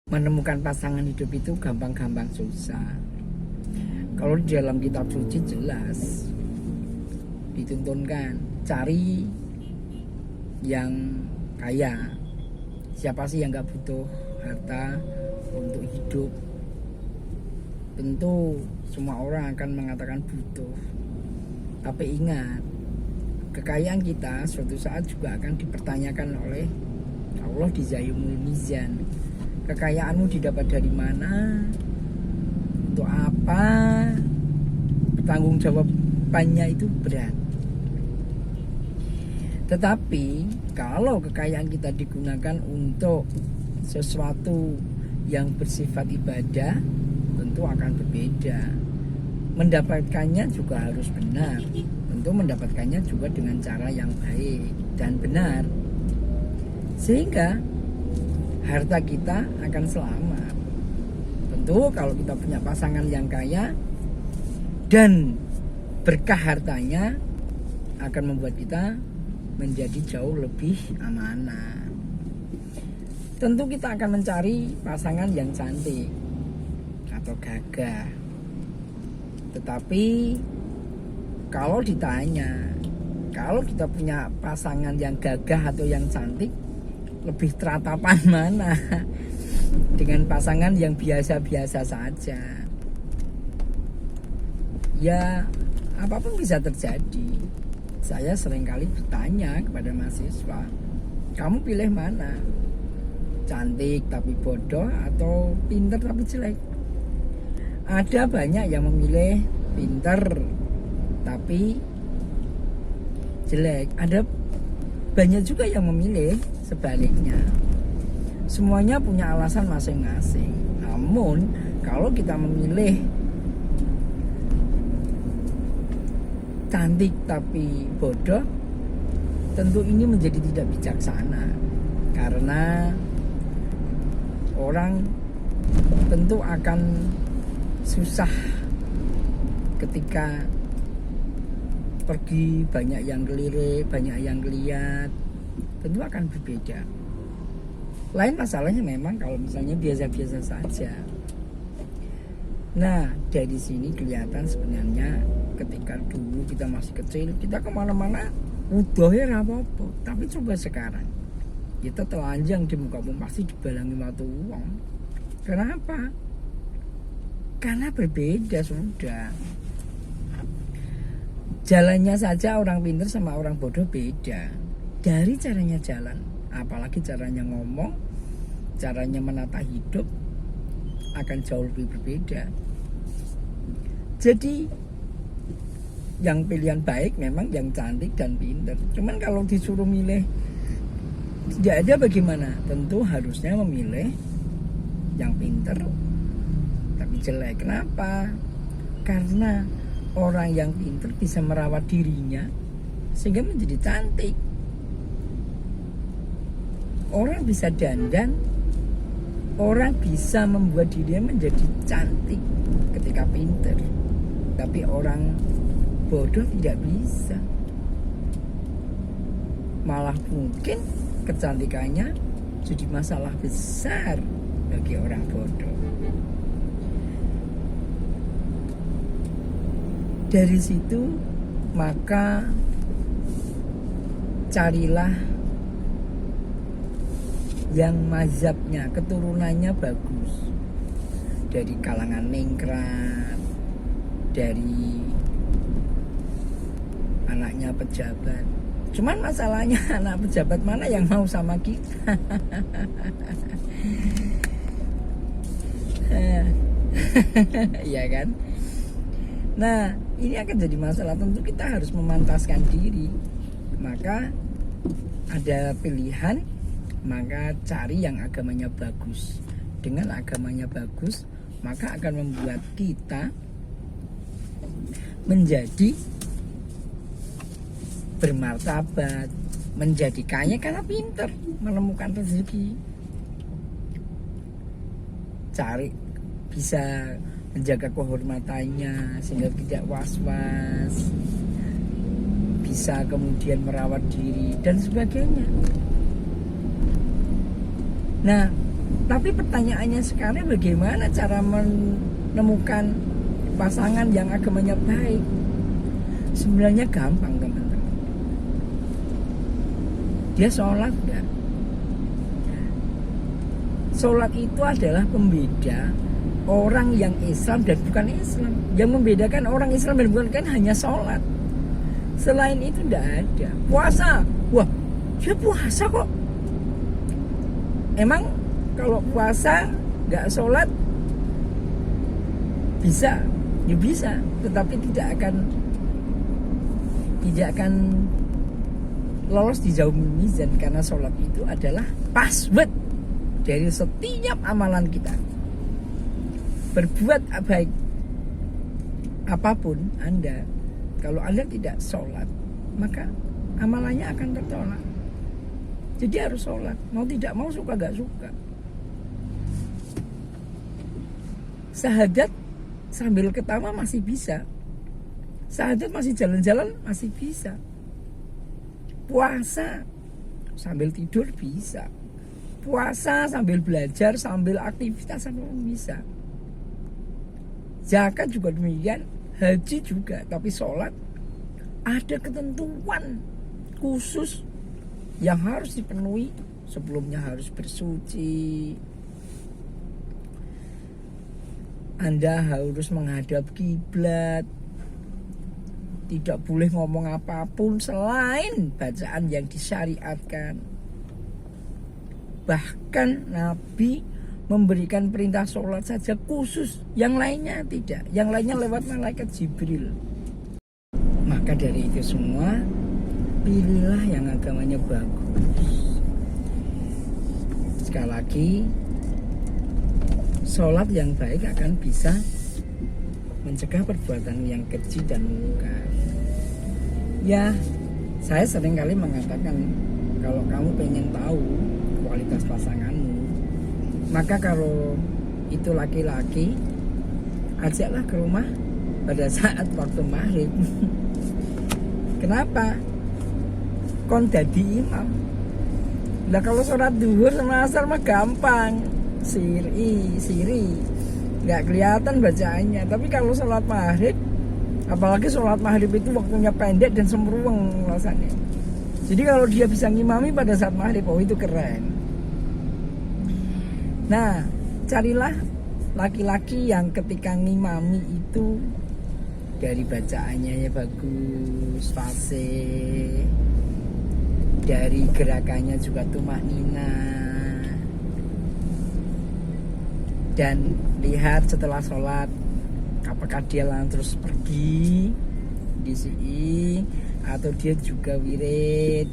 Menemukan pasangan hidup itu gampang-gampang susah. Kalau di dalam kitab suci jelas dituntunkan cari yang kaya. Siapa sih yang gak butuh harta untuk hidup? Tentu semua orang akan mengatakan butuh. Tapi ingat, kekayaan kita suatu saat juga akan dipertanyakan oleh Allah di Yaumul Mizan. Kekayaanmu didapat dari mana? Untuk apa? Bertanggung jawabannya itu berat. Tetapi kalau kekayaan kita digunakan untuk sesuatu yang bersifat ibadah, tentu akan berbeda. Mendapatkannya juga harus benar. Tentu mendapatkannya juga dengan cara yang baik dan benar. Sehingga harta kita akan selamat. Tentu kalau kita punya pasangan yang kaya dan berkah hartanya akan membuat kita menjadi jauh lebih amanah. Tentu kita akan mencari pasangan yang cantik atau gagah. Tetapi kalau ditanya, kalau kita punya pasangan yang gagah atau yang cantik, lebih teratapan mana dengan pasangan yang biasa-biasa saja? Ya, apapun bisa terjadi. Saya seringkali bertanya kepada mahasiswa, kamu pilih mana? Cantik tapi bodoh atau pintar tapi jelek? Ada banyak yang memilih pintar tapi jelek. Ada banyak juga yang memilih sebaliknya. Semuanya punya alasan masing-masing. Namun kalau kita memilih cantik tapi bodoh, tentu ini menjadi tidak bijaksana. Karena orang tentu akan susah ketika pergi, banyak yang ngelirik, banyak yang ngeliat, tentu akan berbeda. Lain masalahnya memang kalau misalnya biasa-biasa saja. Nah, dari sini kelihatan sebenarnya ketika dulu kita masih kecil, kita kemana-mana udah ya apa-apa. Tapi coba sekarang, kita telanjang di muka umum pasti dibalangi mata uang. Kenapa? Karena berbeda sudah. Jalannya saja orang pintar sama orang bodoh beda. Dari caranya jalan, apalagi caranya ngomong, caranya menata hidup akan jauh lebih berbeda. Jadi yang pilihan baik memang yang cantik dan pintar. Cuman kalau disuruh milih tidak ada bagaimana, tentu harusnya memilih yang pintar tapi jelek. Kenapa? Karena orang yang pintar bisa merawat dirinya sehingga menjadi cantik. Orang bisa dandan, orang bisa membuat dirinya menjadi cantik ketika pintar. Tapi orang bodoh tidak bisa. Malah mungkin kecantikannya jadi masalah besar bagi orang bodoh. Dari situ maka carilah yang mazhabnya, keturunannya bagus, dari kalangan ningrat, dari anaknya pejabat. Cuman masalahnya anak pejabat mana yang mau sama kita? Iya kan? Nah, ini akan jadi masalah. Tentu kita harus memantaskan diri. Maka ada pilihan, maka cari yang agamanya bagus. Dengan agamanya bagus, maka akan membuat kita menjadi bermartabat, menjadi kaya karena pintar menemukan rezeki. Cari bisa menjaga kehormatannya sehingga tidak was-was, bisa kemudian merawat diri dan sebagainya. Nah, Tapi pertanyaannya sekarang, bagaimana cara menemukan pasangan yang agamanya baik? Sebenarnya gampang, teman-teman. Dia sholat enggak? Sholat itu adalah pembeda orang yang Islam dan bukan Islam. Yang membedakan orang Islam dan bukan kan hanya sholat. Selain itu tidak ada. Puasa, wah, dia puasa kok. Emang kalau puasa nggak sholat bisa? Ya bisa, tetapi tidak akan lolos di jauh mizan, karena sholat itu adalah password dari setiap amalan kita. Berbuat baik apapun Anda, kalau Anda tidak sholat, maka amalannya akan tertolak. Jadi harus sholat, mau tidak mau, suka gak suka. Sahadat sambil ketawa masih bisa. Sahadat masih jalan-jalan masih bisa. Puasa sambil tidur bisa. Puasa sambil belajar, sambil aktivitas bisa. Zakat juga demikian, haji juga. Tapi sholat ada ketentuan khusus yang harus dipenuhi. Sebelumnya harus bersuci. Anda harus menghadap kiblat. Tidak boleh ngomong apapun selain bacaan yang disyariatkan. Bahkan Nabi memberikan perintah sholat saja khusus, yang lainnya tidak. Yang lainnya lewat malaikat Jibril. Maka dari itu semua, pilihlah yang agamanya bagus. Sekali lagi, sholat yang baik akan bisa mencegah perbuatan yang keji dan mungkar. Ya, saya sering kali mengatakan, kalau kamu pengen tahu kualitas pasanganmu, maka kalau itu laki-laki, ajaklah ke rumah pada saat waktu maghrib. Kenapa? Kon dadi imam. Lah kalau sholat duhur sama asar mah gampang, siri, nggak kelihatan bacaannya. Tapi kalau sholat maghrib, apalagi sholat maghrib itu waktunya pendek dan semruweng rasanya. Jadi kalau dia bisa ngimami pada saat maghrib, oh itu keren. Nah, carilah laki-laki yang ketika ngimami itu dari bacaannya ya bagus, fasih, dari gerakannya juga tumaknina, dan lihat setelah sholat apakah dia langsung terus pergi di sini atau dia juga wirid,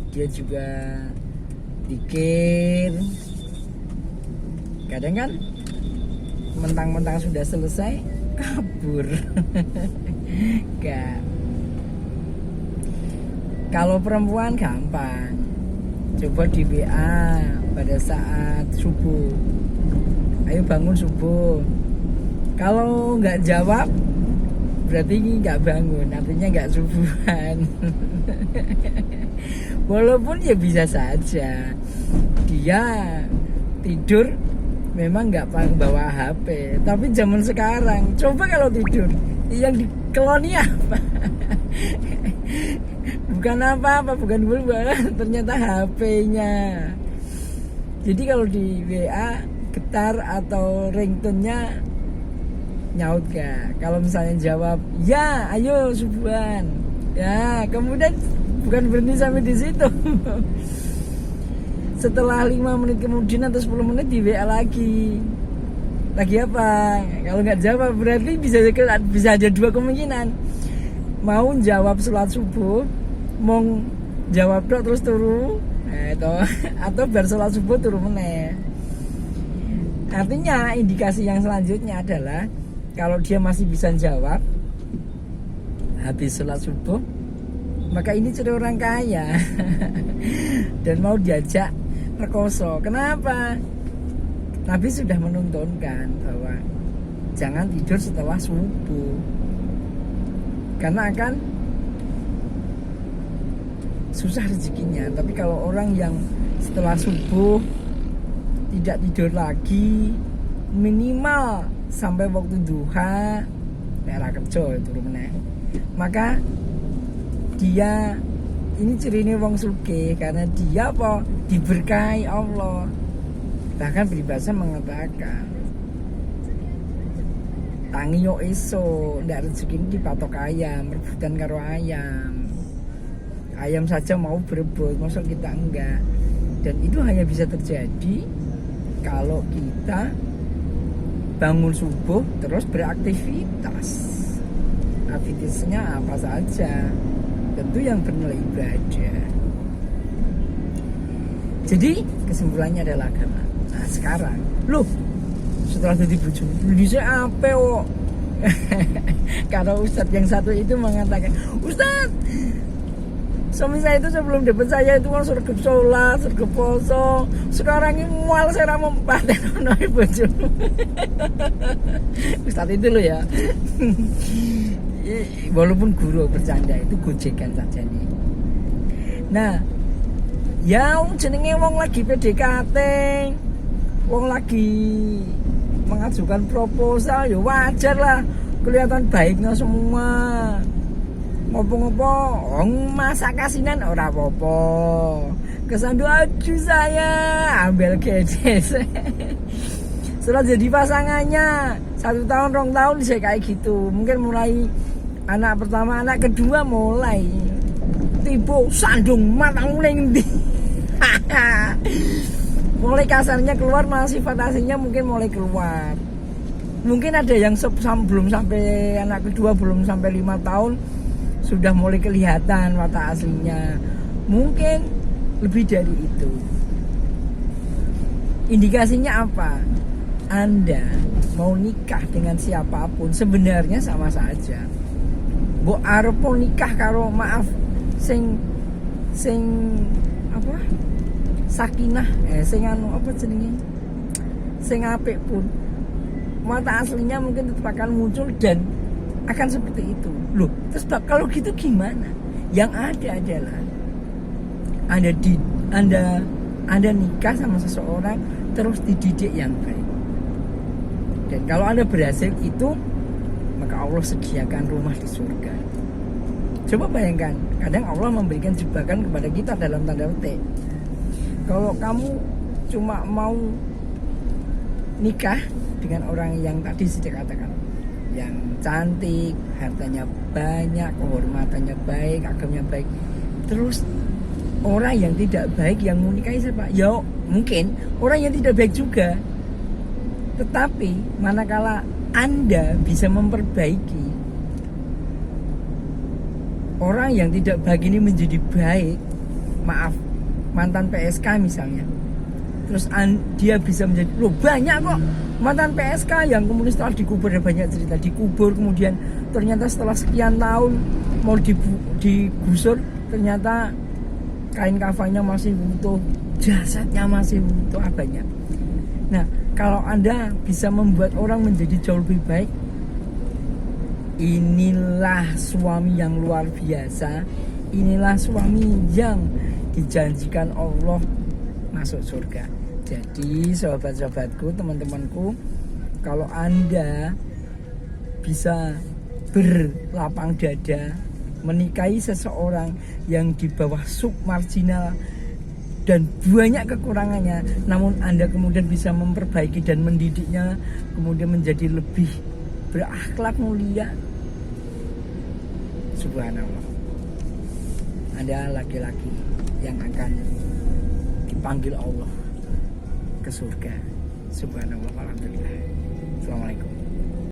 dia juga zikir. Kadang kan mentang-mentang sudah selesai kabur. Gak. Kalau perempuan gampang, coba di WA pada saat subuh, ayo bangun subuh. Kalau nggak jawab berarti nggak bangun, artinya nggak subuhan. Walaupun ya bisa saja dia tidur memang nggak bawa HP, tapi zaman sekarang coba kalau tidur yang dikeloni apa? Bukan apa-apa, bukan ternyata HP-nya. Jadi kalau di WA getar atau ringtone-nya nyaut gak? Kalau misalnya jawab ya, ayo subuhan. Ya, kemudian bukan berhenti sampai di situ. Setelah 5 menit kemudian atau 10 menit di WA lagi apa? Kalau nggak jawab berarti bisa aja dua kemungkinan. Mau jawab sholat subuh, mau jawab dok terus turu, atau bar sholat subuh turu meneh. Artinya indikasi yang selanjutnya adalah kalau dia masih bisa jawab habis sholat subuh, maka ini ciri orang kaya dan mau diajak rekoso. Kenapa? Nabi sudah menuntunkan bahwa jangan tidur setelah subuh, karena akan susah rezekinya. Tapi kalau orang yang setelah subuh tidak tidur lagi minimal sampai waktu duha, daerah kerja itu meneh. Maka dia ini cirine wong sugih karena dia apa diberkahi Allah. Bahkan peribahasa mengatakan tangi yo eso ndak rezeki dipatok ayam, rebutan karo ayam saja mau berebut, masa kita enggak. Dan itu hanya bisa terjadi kalau kita bangun subuh terus beraktivitas. Aktivitasnya apa saja, tentu yang bernilai ibadah. Jadi kesimpulannya adalah agama. Nah sekarang, loh setelah jadi bojo, bisa apa kok? Karena Ustadz yang satu itu mengatakan, Ustadz, suami saya itu sebelum dapat saya itu kan sergap sholat, sergap poso. Sekarang ini mual saya mempaten nono bojo. Ustadz itu loh ya. Walaupun guru bercanda itu gojekan saja nih. Nah, ya jenenge wong lagi PDKT, wong lagi mengajukan proposal ya wajar lah kelihatan baiknya semua. Ngopo-ngopo masak kasinan ora apa-apa. Kesandu aduh saya ambil gedes. Setelah jadi pasangannya 1 tahun 2 tahun saya kayak gitu. Mungkin mulai anak pertama, anak kedua mulai tiba sandung matang ngendi. Mulai kasarnya keluar, malah sifat aslinya mungkin mulai keluar. Mungkin ada yang belum sampai anak kedua, belum sampai 5 tahun sudah mulai kelihatan watak aslinya. Mungkin lebih dari itu. Indikasinya apa? Anda mau nikah dengan siapapun sebenarnya sama saja. Mbok arep nikah karo maaf sing apa? Sakinah, sing anu apa jenenge? Sing apik pun mata aslinya mungkin tetap akan muncul dan akan seperti itu. Loh, terus kalau gitu gimana? Yang ada adalah Anda nikah sama seseorang terus dididik yang baik. Dan kalau Anda berhasil itu, maka Allah sediakan rumah di surga. Coba bayangkan, kadang Allah memberikan jebakan kepada kita dalam tanda petik. Kalau kamu cuma mau nikah dengan orang yang tadi saya katakan, yang cantik, hartanya banyak, kehormatannya baik, agamanya baik, terus orang yang tidak baik yang mau nikahi siapa? Ya mungkin orang yang tidak baik juga. Tetapi manakala Anda bisa memperbaiki orang yang tidak baik ini menjadi baik, maaf, mantan PSK misalnya, terus dia bisa menjadi, loh banyak kok mantan PSK yang kemudian setelah dikubur, ada banyak cerita dikubur, kemudian ternyata setelah sekian tahun mau digusur, ternyata kain kafannya masih utuh, jasadnya masih utuh, banyak. Nah, kalau Anda bisa membuat orang menjadi jauh lebih baik, inilah suami yang luar biasa. Inilah suami yang dijanjikan Allah masuk surga. Jadi sahabat-sahabatku, teman-temanku, kalau Anda bisa berlapang dada menikahi seseorang yang di bawah submarginal dan banyak kekurangannya, namun Anda kemudian bisa memperbaiki dan mendidiknya kemudian menjadi lebih berakhlak mulia, subhanallah, Anda laki-laki yang akan dipanggil Allah ke surga. Subhanallah, alhamdulillah. Assalamualaikum.